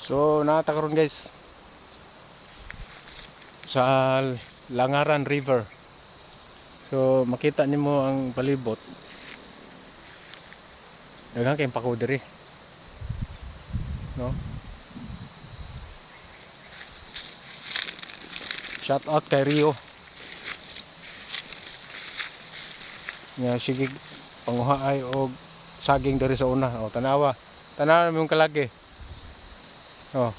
So natakaroon guys sa Langaran River. So makita nimo ang palibot. Daghang kay pako diri. No? Shout out kay Rio. Nga sige panguha ay og saging diri sa una. O tanawa. Tanawa mo yung kalagi. Oh.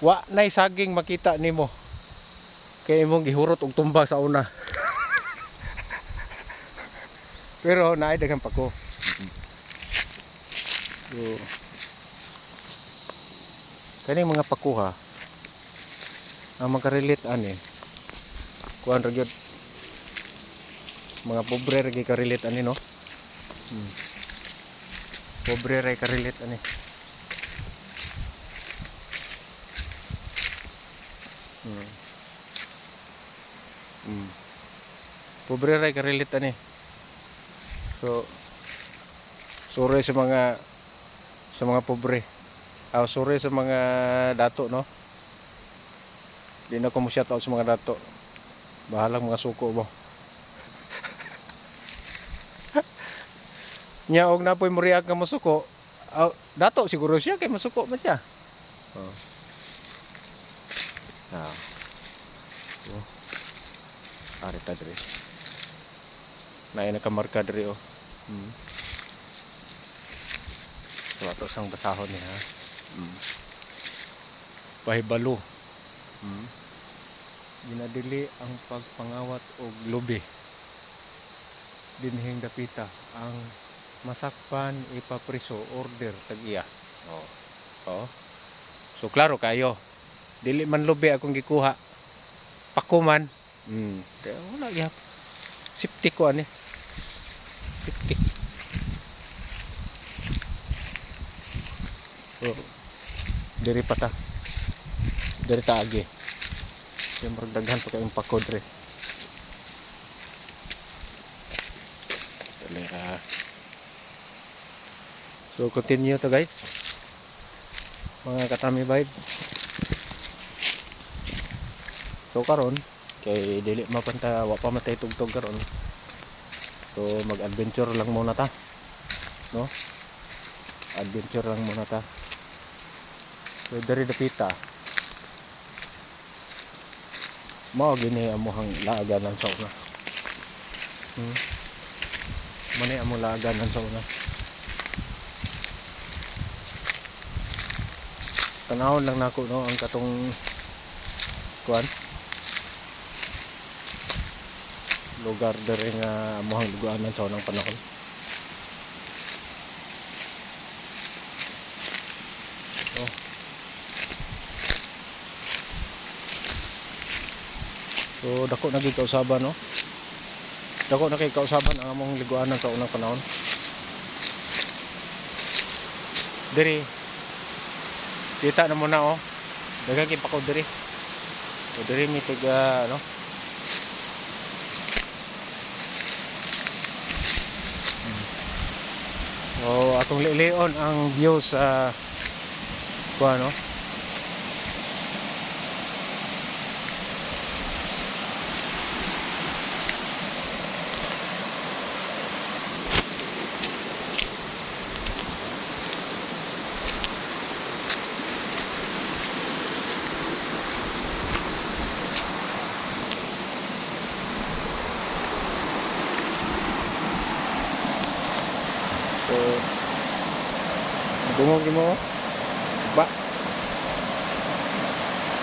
Wa nay saging makita nimo. Kay imong gihurot og tumba sa una. Pero naay daghang pako. So, kaning mga pakuha ang makarelate ani kuan ra gyud mga pobre ra gyud ka-relate ani no. Pobre ra ka-relate ani. Pobre ra ka-relate ani. So sorry sa mga pobre. Sorry sa mga dato no. Di na ko mo shout out sa mga dato. Bahalang mga suko mo. Nya og napoy mo react ka masuko. Dato siguro siya kay masuko man siya. Oh. Ari ta diri. Naay nakamarka diri oh. So ato sang basahon niya. Pahibalo. Ginadili ang pagpangawat og lubi. Dinhing dapita ang masakpan ipapriso order tag-iya. Oh. So klaro kayo. Dili man lubi akong gikuha. Pakuman. Kaya wala gyap. Safety ko ani. Safety. Oh. Diri pata. Diri ta agi. Siyempre daghan pa kayong pakod re. So continue to guys. Mga katami vibe. So karon kay dili mapanta wa pa matay tugtog karon. So mag-adventure lang muna ta. No? Adventure lang muna ta. So dari dapita. Mao gini amuhang laaganan sa una. Mani amo laaganan sa una. Tanahon lang nako no ang katong kuan lugar dere nga amuhang luguanan sa unang panahon. So dako na gyud kausaban no. Dako na kay kausaban ang among liguanan sa unang panahon. Diri. Kita na muna oh. Daghang kay pako diri. So diri mi tiga ano. So atong lileon ang view sa kuan no. So, dungog mo ba?